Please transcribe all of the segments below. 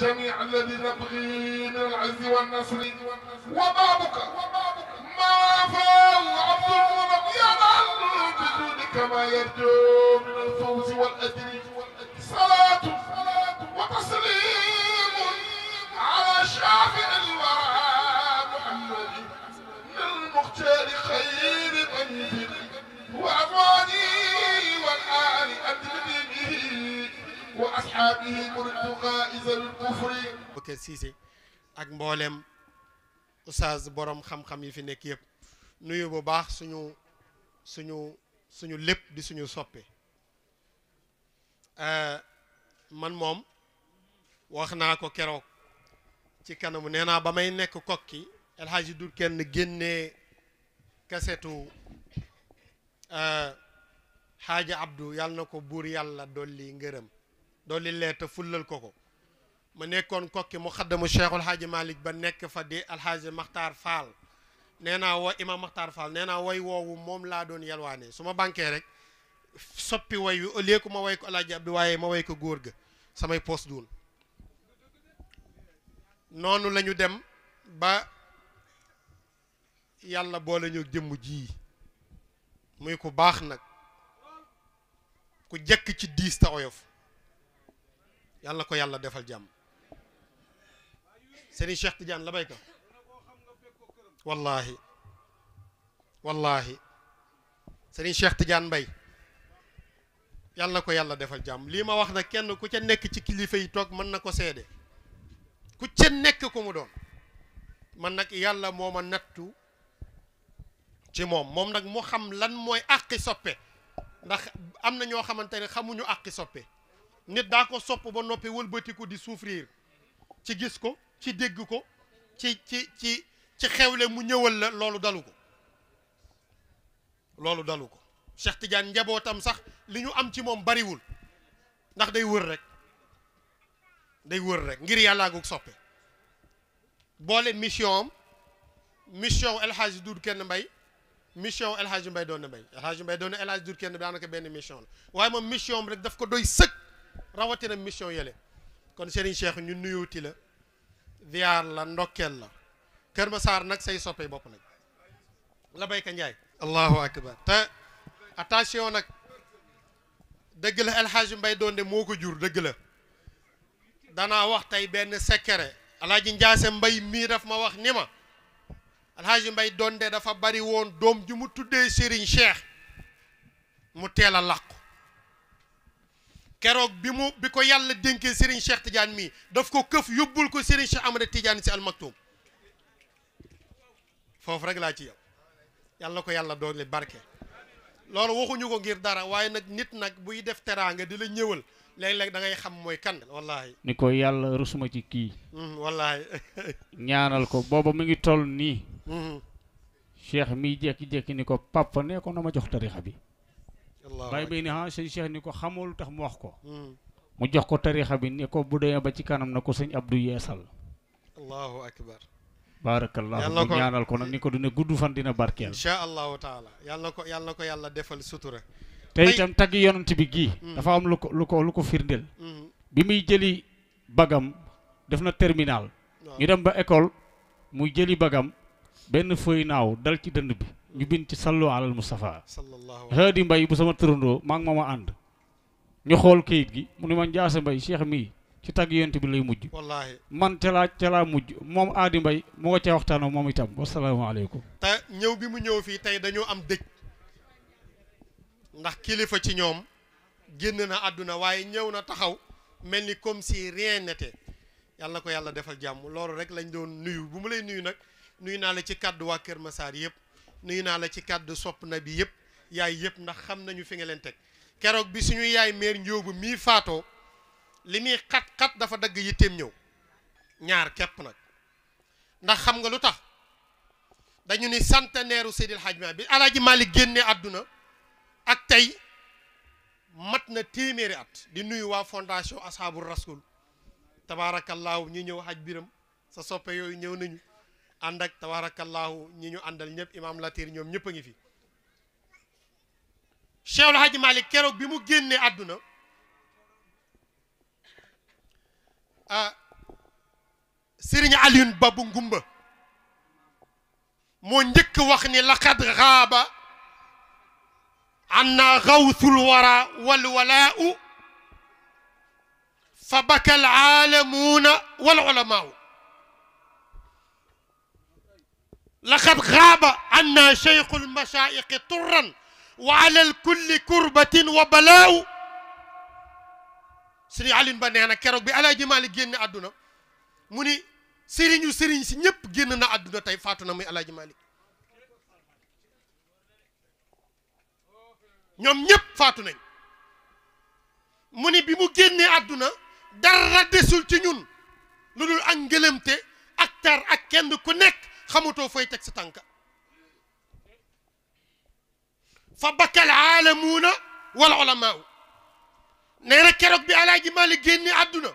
جميع الذي نبغي من العز والنصر وبابك ما فاو عبد المنعم ينال بجودك ما يرجو من الفوز والأجر صلاة وتسليم على شافع الورى محمد للمختار خير منزل وأزواجه والآل أدب به وأصحابه مرد غائز الكفر Bokar Cissé ak mboolem oustaz borom xam-xam yi fi nekk yëpp nuyu bu baax suñu lépp di suñu soppe man moom wax naa ko keroog ci kanamu nee naa ba may nekk kokki El Hadji Doudou Kane génnee kasetu Hadji Abdou yàlla na ko buur yàlla dolli ngërëm dolli leeta fullal ko ma nekkoon kokki mu xaddamu Cheikhul Hadji Malick ba nekk fa di Alhaji Makhtar Fall nee naa woo imam Makhtar Fall nee naa way woowu moom laa doon yalwaane su ma banquee rek soppi way wi au lieu que ma way ko Alhaji Abdou waaye ma way ko góor ga samay poste duun noonu la ñu dem ba yàlla boole ñu jëmm ji muy ku baax nag ku jekk ci diis ta oyof yàlla ko yàlla defal jàmm Serigne Cheikh Tidiane la bayka wallahi Serigne Cheikh Tidiane Mbaye yàlla ko yàlla defal jàmm lii ma wax nag kenn ku ca nekk ci kilifa yi toog mën na ko seede ku ca nekk ko mu doon man nag yàlla moo ma nattu ci moom nag mu xam lan mooy àqi soppe ndax am na ñoo xamante ne xamuñu àqi soppe nit daa ko sopp ba noppi wëlbatiku di souffrir ci gis ko ci dégg ko ci xewle mu ñëwal la loolu dalu ko Cheikh Tidiane njabootam sax li ñu am ci moom bariwul ndax day wër rek ngir yàllaa gu soppe boole mission El Hadji Doudou Kane Mbaye mission El Hadji Mbaye doon na Mbaye El Hadji Mbaye doon na El Hadji Doudou Kane daanaka benn mission la waaye moom mission rek daf ko doy sëkk rawatina mission yële kon Serigne Cheikh ñu nuyuuti la ziar la ndokkeel la Kër Massar nag say soppe bopp nag la bayka Njaay allahu akbar te attention nag dëgg la El Hadji Mbaye doon de moo ko jur dëgg la danaa wax tey benn secret Alaaji Njaase Mbay mii daf ma wax ni ma El Hadji Mbaye doon de dafa bari woon doom ju mu tuddee Serigne Cheikh mu teel a làqu keroog bi ko yàlla dénkee Serigne Cheikh Tidiane mii daf ko këf yóbbul ko Serigne Cheikh Ahmada Tidiane si almaktoum foofu rek laa ci yow yàlla ko yàlla doole barke loolu waxuñu ko ngir dara waaye nag nit nag buy def teraanga di la ñëwal léeg-léeg da ngay xam mooy kan wallahi ni ko yàlla rusuma ci kii wallahi ñaanal ko booba mi ngi toll nii cheikh mi jékki-jékki ni ko papa ne ko na ma jox tarixa bi bàyyi bay ni sëñ Cheikh ni ko xamul tax mu wax ko mu jox ko tarixa bi ni ko bu dee ba ci kanam na ko sëñ Abdou yeesal allahu akbar barakallahu mu ñaanal ko nag ni ko dina gudd fan dina barkeel insha allahu taala yàlla na ko yàlla defal sutura te itam tagg yonent bi gii dafa am lu ko firndeel bi muy jëli bagam def na terminal ñu dem ba école muy jëli bagam benn feuille naaw dal ci dënd bi ñu bind ci sallu alal Mustafa Haadi Mbay bu sama tërandoo maa ngi ma ànd ñu xool kayit gi mu ne ma Njaase Mbay Cheikh mii ci tagg yonent bi lay mujj wallaahi man ca laa mujj moom Aadi Mbay mu nga ca waxtaanoo moom itam wasalaamaaleykum te ñëw bi mu ñëw fii tey dañoo am dëj ndax kilifa ci ñoom génn na àdduna waaye ñëw na taxaw mel ni comme si rien n'était yàlla na ko yàlla defal jàmm loolu rek lañ doon nuyu bu mu lay nuyu nag nuyu naa la ci kàddu waa Kër Massar yëpp nuyu naa la ci kàddu sopp na bi yëpp yaay yëpp ndax xam nañu fi nga leen teg keroog bi suñu yaay meer njóobu mii faatoo li muy xat-xat dafa dagg yitteem ñëw ñaar képp nag ndax xam nga lu tax dañu ni centenaire u Seydil Hadji Malick bi Alaaji Malick génne àdduna ak tey mat na téeméeri at di nuyu waa fondation Ashabu Rasul tabaarakallaahu ñi ñëw haj biram sa soppe yooyu ñëw nañu ànd ak tabaarakallaahu ñi ñu àndal ñëpp imam Latir ñoom ñëpp a ngi fi Cheikhul Hadji Malick keroog bi mu génnee àdduna Sëriñ Alioune Ba bu Ngumba moo njëkk wax ni laqad xaaba anna gawthul wara wal walaau fa baka al aalamuuna wal ulamaau laqad xaaba anna cheikhul mashaayixi turran wa alal kulli kurbatin wa balaaw Sëriñ Alioune Ba nee na keroog bi Alaaji Maalik génn àdduna mu ni sëriñu sëriñ si ñëpp génn na àdduna tey faatu na muy Alaaji Maalik ñoom ñëpp faatu nañ mu ni bi mu génnee àdduna dara desul ci ñun lu dul ak ngëlëmte ak tar ak kenn ku nekk xamutoo fooy teg sa tànka fa bakkal aalamuuna wal ulamaau nee na keroog bi Alaaji Maalik génne àdduna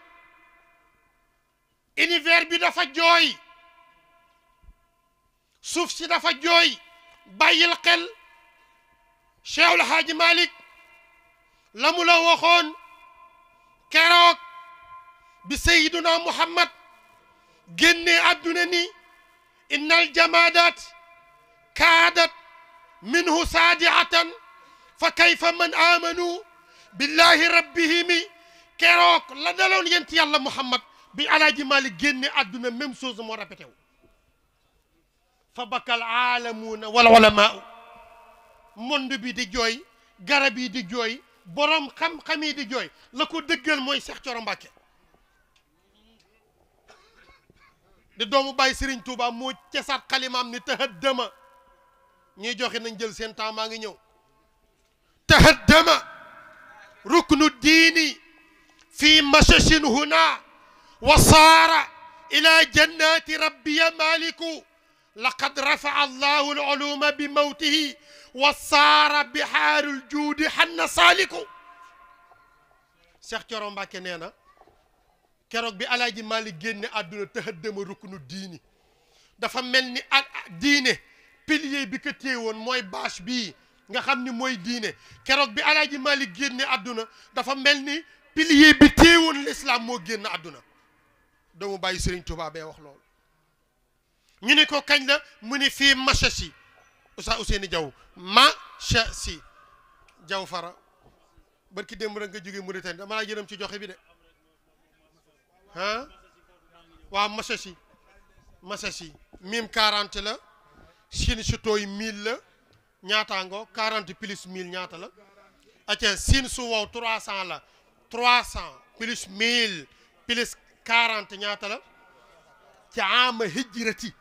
univers bi dafa jooy suuf si dafa jooy bàyyil xel Cheikhul Haaji Maalik la mu la waxoon keroog bi Seydina Muhammad génne àdduna ni innal jamaadaat kaadat minhu saadiatan fa kayfa man aamanu billahi rabbihimi keroog la daloon yent yàlla Muhammad bi Alaaji Maalik génne àdduna même chose moo répété wu fa bakal aalamuuna wal ulamaau monde bi di jooy garab yi di jooy borom xam-xam yi di jooy la ko dëggal mooy Cheikh Thioro Mbacké di doomu Baye Serigne Touba moo cesaat xalimaam ni tahaddama ñuy joxe nañ jël seen temps maa ngi ñëw tahaddama ruknu diini fi mashashin huna wa saara ila jannati rabbiya maliku laqad rafa'a allahu al-uluma bi mawtihi wa saara bihaarul juudi xanna saaliku Cheikh Thioro Mbacké nee na keroog bi Alaaji Maalik génne àdduna tahaddama ruknu diini dafa mel ni diine pilier bi ko téewoon mooy bâche bii nga xam ni mooy diine keroog bi Alaaji Maalik génne àdduna dafa mel ni pilier bi téewoon l'islam moo génn àdduna doomu bàyyi Serigne Touba bee wax loolu ñu ne ko kañ la mu ni fii Machasi Oustaz Ousseynou Diaw Machasi Diaw Fara barki démb rek nga jógee Mauritanie dama laa jërëm ci joxe bi de ah waaw Machasi mim 40 la Chine chutooy 1000 la ñaataango 40 plus 1000 ñaata la aca Chine su wow 300 la 300 plus 1000 plus 40 ñaata la ca ama hijrati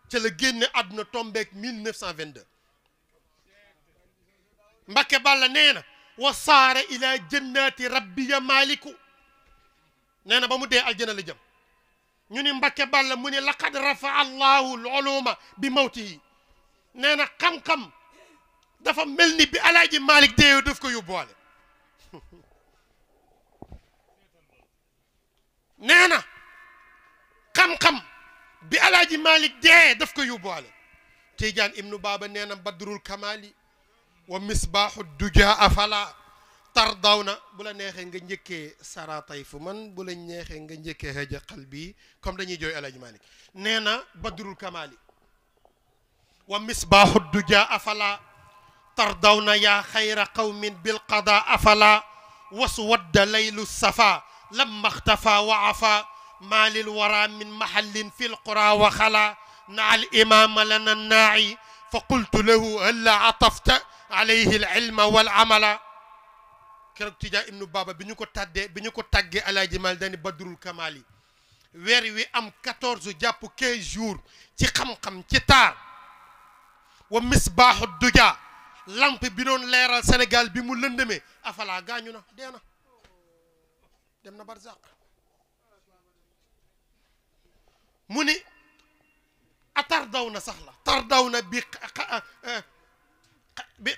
ca la génne àdduna tombeek 1922 Mbacké Balla nee na wa saara ila jannati rabbiya maliku nee na ba mu dee aljana la jëm ñu ni Mbacké Balla mu ni laqad rafa allahu al-uluma bi mawtihi nee na xam-xam dafa mel ni bi Alaaji Maalik dee daf ko yóbbuwaale nee na xam-xam bi Alaaji Maalik dee daf ko yóbbuwaale Tijaan ibnu Baaba nee na badrul kamali wa misbaahu duja afala tardawna bu la neexee nga njëkkee saratay fu man bu la neexee nga njëkkee haja qalbi comme dañuy jooy Alaaji Maalik nee na badrul kamali wa misbaahu duja afala tardawna ya xayra qawmin bilqada afala waswadda laylu safa lamma xtafa wa afa ما للورى من محل في القرى وخلا نع الإمام لنا الناعي فقلت له هلا عطفت عليه العلم والعمل keroog Tijaan ibnu Baaba bi ñu ko tàggee Alaaji Maalik dani badrul kamali weer wi am 14 jàpp 15 jours ci xam-xam ci taar wa misbaahu duja lampe bi doon leeral Sénégal bi mu lëndëmee afala gaañu na dee na dem na barzaq mu ni atardaw na sax la tardaw na bi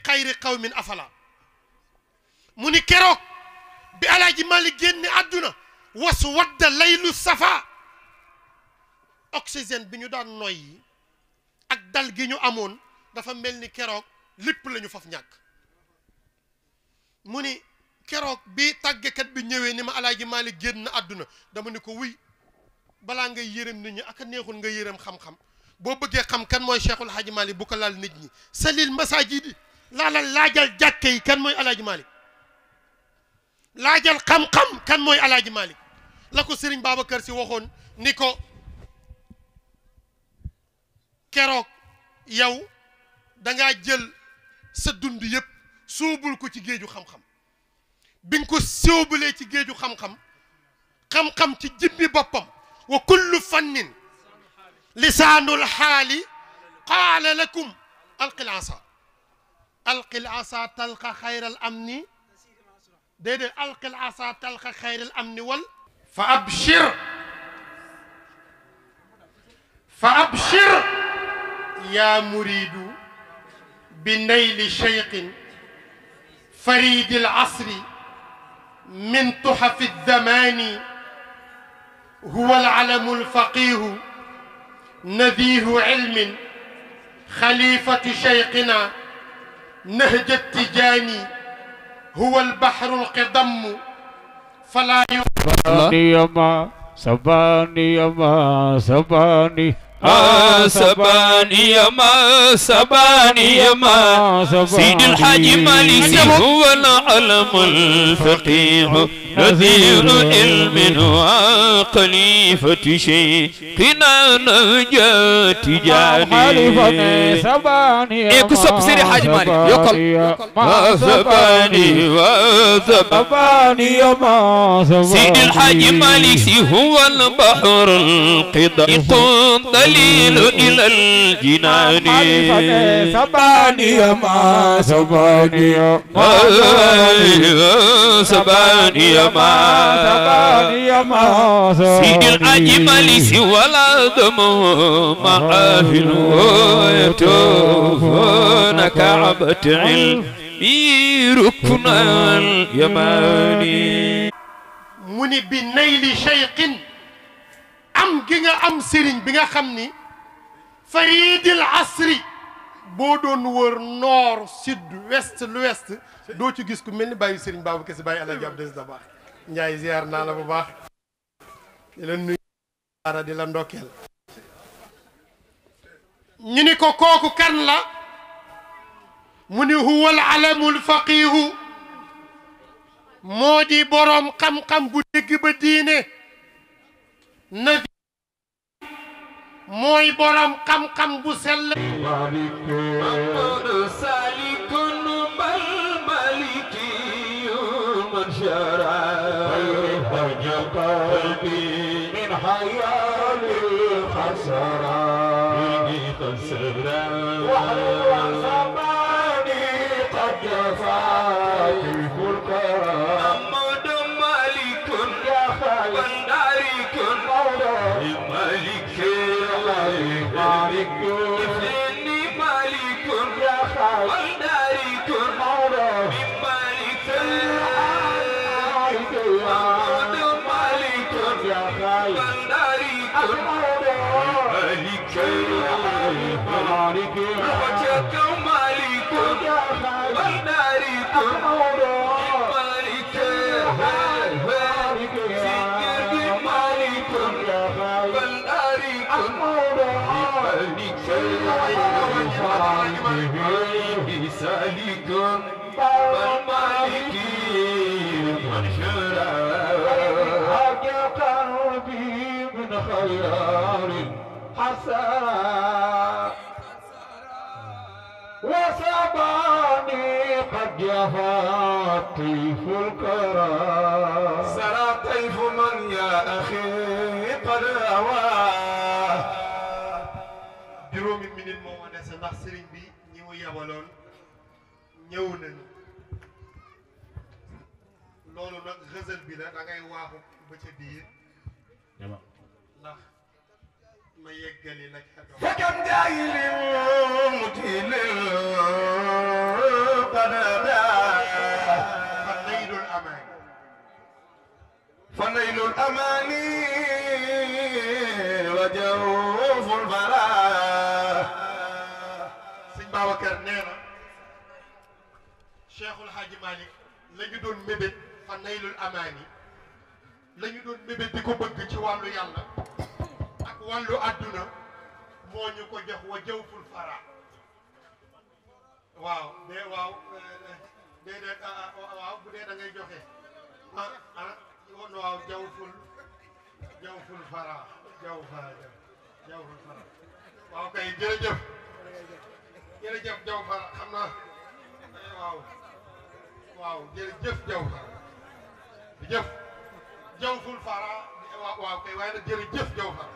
xayri qawmin afala mu ni keroog bi Alaaji Maalik génne àdduna was wadda laylu safa oxygène bi ñu daan noyyi ak dal gi ñu amoon dafa mel ni keroog lépp la ñu faf ñàkk mu ni keroog bi tàggekat bi ñëwee ni ma Alaaji Maalik génn àdduna dama ni ko wuy balaa ngay yërëm nit ñi ak a neexul nga yërëm xam-xam boo bëggee xam kan mooy Cheikhul Hadji Malick bu ko laal nit ñi salil masajidi laajal jàkke yi kan mooy Alaaji Malick laajal xam-xam kan mooy Alaaji Malick la ko Serigne Babacar Sy waxoon ni ko keroog yow dangaa jël sa dund yëpp sóobul ko ci géeju xam-xam bi nga ko sóobulee ci géeju xam-xam xam-xam ci jimmi boppam wa kullu fannin lisaanul xaali qaala lakum alqil asa talqa xayral amni déedéet alqil asa talqa xayral amni wal fa abshir yaa muridu bi nayli cheikhin faridi al asri min tuxafi zamani huwa al alamu al faqihu nadihu ilmin xalifatu cheikhina nahja tijani huwa al bahru al qidam fala sabani سيد الحاج مالك هو العلم الفقيه نذير علم وخليفة شيخنا نهجة تجاني ku sopp Seydi Hadji Malick yokkal سيد الحاج مالك هو البحر القدر دليل إلى الجنان سيد الحاج مالك ولا دم معافن ويتوفون كعبة علم ركن اليماني mu ni bi nayli cheikhin am gi nga am sëriñ bi nga xam ni faridil asri boo doon wër nord sud ouest l'ouest doo ci gis ku mel ni bàyyi sëriñ Babou Kese bàyyi Alaaji Abdou Aziz Dabakh Njaay ziar naa la bu baax di la nuyu ara di la ndokkeel ñu ni ko kooku kan la mu ni huwa al alamul faqihu moo di boroom xam-xam bu dégg ba diine na mooy boroom xam-xam bu sell salikun bal maliki man shara qalbi min hayali khasara وحبني قد جفاك محمد مالك يا خالق مالك مالك مالك ابني مالك يا خالق مالك مالك محمد مالك يا خالق مالك مالك وجهك مالك والنارك مالك سيدك مالك والنارك مالك سالك والمالك منشرا هاجى قلبي من خيار حسرا وسباني قد جفا طيف الكرى سرى طيف من يا أخي قد أوى juróomi minute moo ma dese ndax sëriñ bi ñi mu yabaloon ñëw nañu loolu nag xësal bi la da ngay waaxu ba ca biir ndax ma yeggali la ca doon فكم جاهل متيل قد فنيل الأمان فنيل الأمان وجوف الفلاح sëñ Babacar nee na Cheikhul Hadji Malick la ñu doon mébét fa naylul amaani la ñu doon mébét di ko bëgg ci wàllu yàlla wàllu adduna moo ñu ko jox wa jawful fara waaw déedéet waaw bu dee da ngay joxe waaw jawful fara jawful fara waaw kay jërëjëf jaw fara xam naa waaw jërëjëf jaw fara jawful fara waaw kay waaye nag jërëjëf jaw fara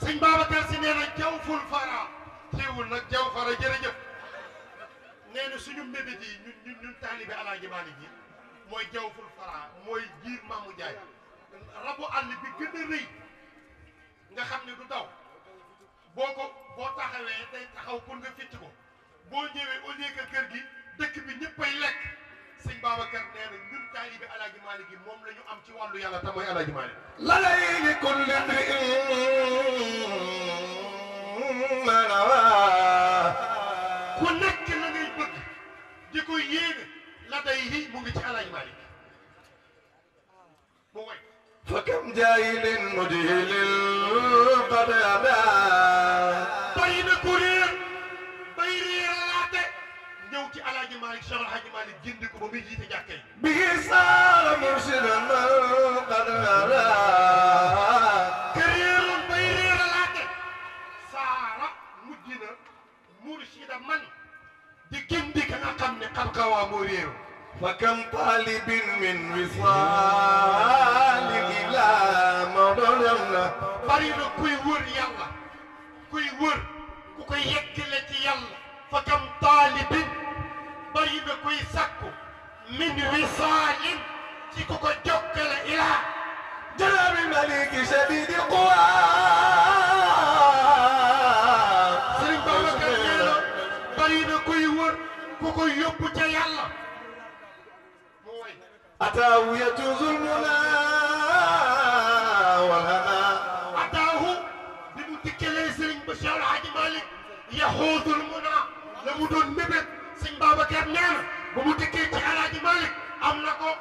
sëñ Babacar Si nee na jawful fara teewul nag jaw fara jërëjëf nee na suñu mbébét yi ñun taalibe Alaaji Maalik yi mooy jawful fara mooy jiir Maamu Njaay rabu àll bi gën a rëy nga xam ne du daw boo taxawee day taxaw pour nga ficc ko boo ñëwee au lieu que kër gi dëkk bi ñëppay lekk sëñ Babacar nee na ñun taalibe Alaaji Maalik yi moom la ñu am ci wàllu yàlla te mooy Alaaji Maalik la lay li kulli ku nekk la ngay bëgg di ko yéene la day yi mu ngi ci Alaaji Maalik mu way fa kam jaahilin mujhilin qad ada bari na ku réer bay réeralaate ñëw ci Alaaji Maalik Cheikh Alaaji Maalik gindi ko ba muy jiite jàkka yi bihi saara murshidan qad ada ke réeroon bay réeralaate saara mujj na murshida man di gindi ka nga xam ne xam-xawaa moo réeru fa kam talibin min wisal ila mawdana bari na kuy wër yàlla kuy wër ku koy yeggale ci yàlla fa kam taalibin bari na kuy sakku min wisaalin ci ku ko jokkale ilaa janabi maliki shadidi quwa Sëriñ Babacar nee na bari na kuy wër ku ko yóbbu ca yàlla ataahu yajuzul muna wal hana ataahu bi mu dikkalee Sëriñ ba Cheikh Alhaji Malick yaxuudul muna la mu doon mébét Sëriñ Babacar nee na ba mu dikkee ci Alhaji Malick am na ko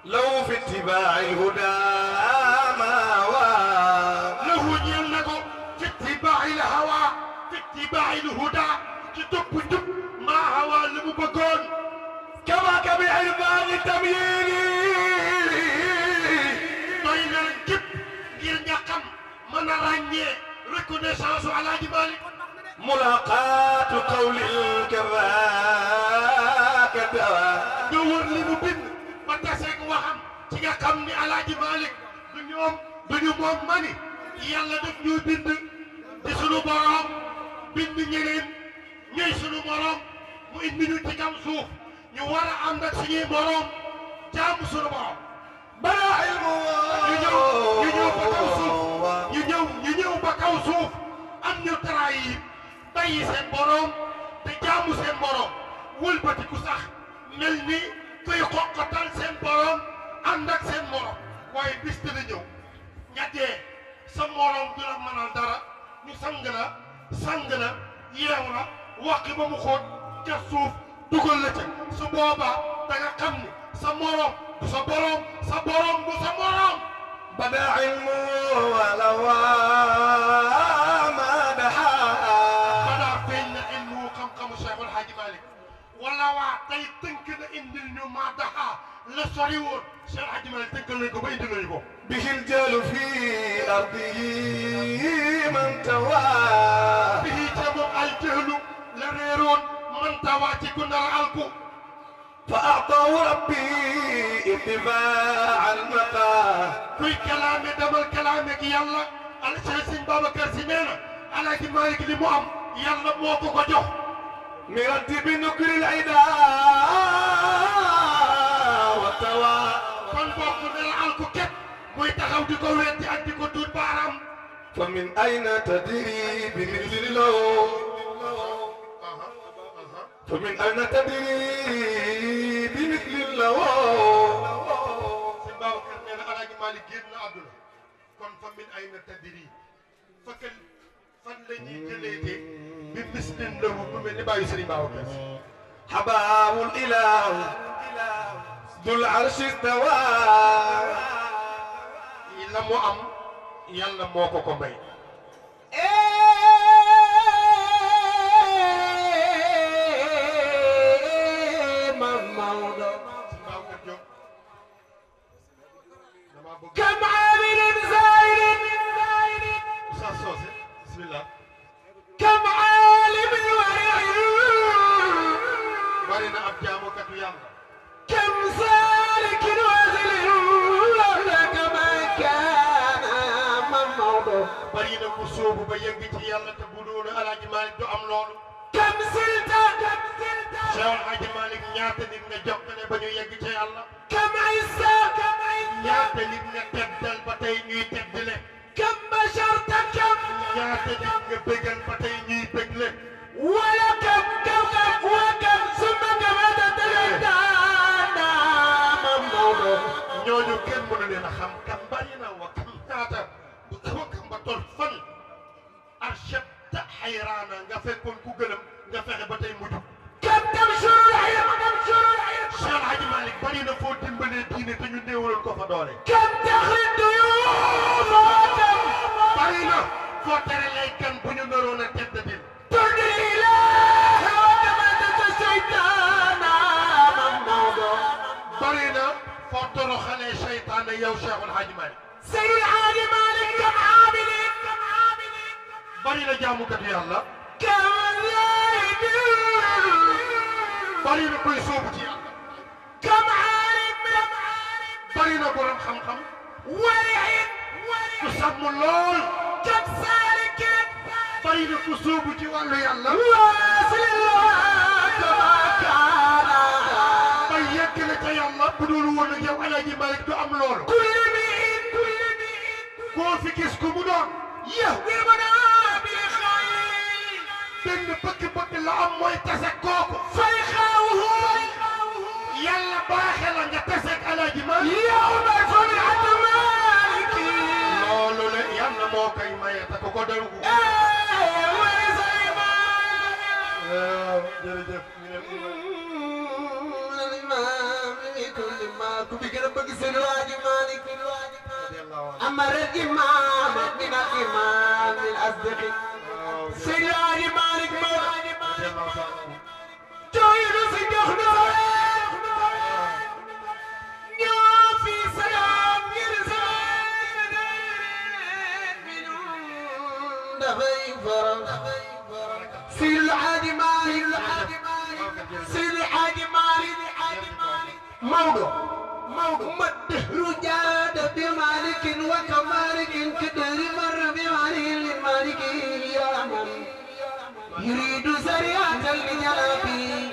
law fi ittibaa'il hudaa maawa lahu ñeel na ko fi ittibaa'il hawaa fi ittibaa'il hudaa ci topp njub maa hawaa la mu bëggoon kama bi irfaani tamyiili doy na leen képp ngir nga xam mën a ràññee reconnaissance su Alhaji Malick mulaqaatu qawlil karaaka dawa nga wër li mu bind ba taseeg waxam ci nga xam ni Alhaji Malick du ñu moom mani yàlla daf ñu bind di sunu borom bind ñeneen ñooy sunu borom mu indi ñu ci kaw suuf ñu war a ànd ak suñuy borom jaamu sunu borom bara ilmu ñu ñëw ba kaw suuf ñu ñëw ba kaw suuf am ñu trahir bàyyi seen borom te jaamu seen borom wëlbatiku sax mel ni kuy xoqatal seen borom ànd ak seen morom waaye bis dina ñëw ñettee sa morom du la mënal dara ñu sang la yeew la waqi ba mu xóot ca suuf dugal la ca su boobaa da nga xam ni sa morom du sa borom sa borom du sa morom bada ilmu wala ma daha badaa feeñ na ilmu xam-xamu Cheikh El Hadji Malick wala waa tey tënk na indil ñu ma daha la sori woon Cheikh El Hadji Malick tënkal nañ ko ba indil nañu ko bihi aljalu fi ardihi man tawa bihi ca moom aljahlu la réeroon man tawaa ci ku nar alku fa a'tahu rabbi irtifaa almaqa kuy kalaame demal kalaame gi yàlla ala Sëriñ Babacar Si nee na Alhaji Malick li mu am yàlla moo ko ko jox mi rattibi nukri al-ida wa tawa kon bokk nar alku képp muy taxaw di ko wetti ak di ko tuut baaraam fa min ayna tadri bi mithli law فمن أين تدري بمثل اللواء Sëñ Babacar nee na Alhaji Malick génn na àdduna kon fa min ayna tadri fakal fan la ñuy jëleete bi mislin lahu bu mel ni bàyyi Sëriñ Babacar Si حباب الإله ذو العرش استوى la mu am yàlla moo ko ko may. كم عامل زائر Oustaz Socé bismillah. كم عالم ورع bari na ab jaamukatu yàlla. كم سالك وزل كما كان مموضه bari na ku sóobu ba yegg ci yàlla te bu doon Alaaji Malick du am loolu. كم سلت Cheikh Alaaji Malick ñaata nit nga jokkale ba ñu yegg ci yàlla. كم عيسى ñaata nit nga teddal ba tey ñuy teddale. كم بشرت كم ñaata nit nga bégal ba tey ñuy bégle. ولا كم وكم ثم كم تتلدانا مموضه ñooñu kenn mënu leen a xam kam bari na wa kam ñaata wa kam ba tol fan arshadta xayraana nga fekkoon ku gëlëm nga fexe ba tey mujj. كم تمشر العلم تمشر العلم Cheikh Hadji Malick bari na foo dimbalee diine te ñu néewaloon ko fa doole. كم تخرج الضيوف وكم bari na foo terelee kan bu ñu naroon a tedd dil. ترد الإله وكم أنت الشيطان مموضه bari na foo toroxalee seytaane yow Cheikh Hadji Malick. سيد الحاج مالك كم عامل bari na jaamukatu yàlla. كم زاهد bari na koy sóobu ci yàlla. كم عالم bari na borom xam-xam. ورع ku sàmm lool. كم سالك bari na ku sóobu ci wàllu yàlla. واصل كما كان bay yegg na ca yàlla bu dul woon ak yow Alaaji Malick du am loolu. كل مئين koo fi gis ku mu doon. يهوبنا بالخير benn bëgg-bëgg la am mooy tase kooku. فيخاوه yàlla baaxe la nga tase ak Alaaji Malick. يوم فرحة مالك loolu la yàlla moo koy maye te ku ko daru. jërëjëf. أمر الإمام من الإمام الأصدق سيد الحاج مالك جويل سيدنا يا في سلام يرزق دفي فرح سيد الحاج مالك سيد الحاج مالك موضوع الدهر جاد بمالك وكمالك كدر مر بمالك مالك يا من يريد سريعة لجنابي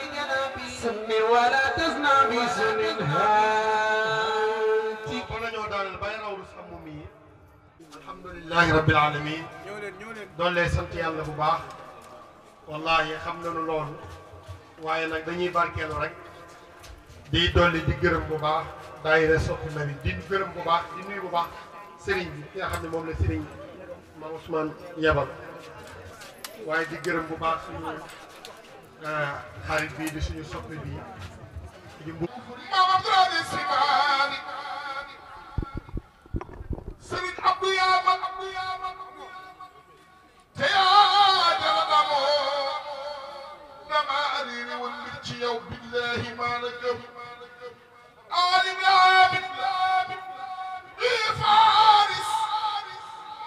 سم ولا تزنى بسنها alhamdulillahi rabbil alamin doon lay sant yàlla bu baax wallahi xam nañu loolu waaye nag dañuy barkeelu rek di dolli di gërëm bu baax daayira Sope Mari di gërëm bu baax di nuyu bu baax sëriñ bi ki nga xam ne moom la sëriñ ma Ousmane yebal waaye di gërëm bu baax suñu xarit bii di suñu soppe bii di mbu Sëriñ Abdou Yaama te yaa jara damoo dama ariiri woon mbir ci yow billahi maa la gëm alim laabit bi faaris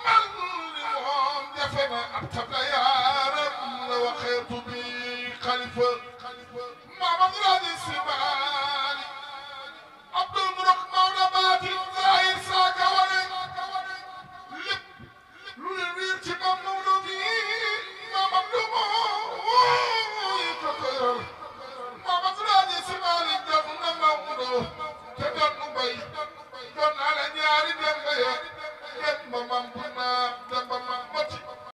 man li moom jafe na ab tabla yaaram la waxeetu bi xalifa maamam radi simaan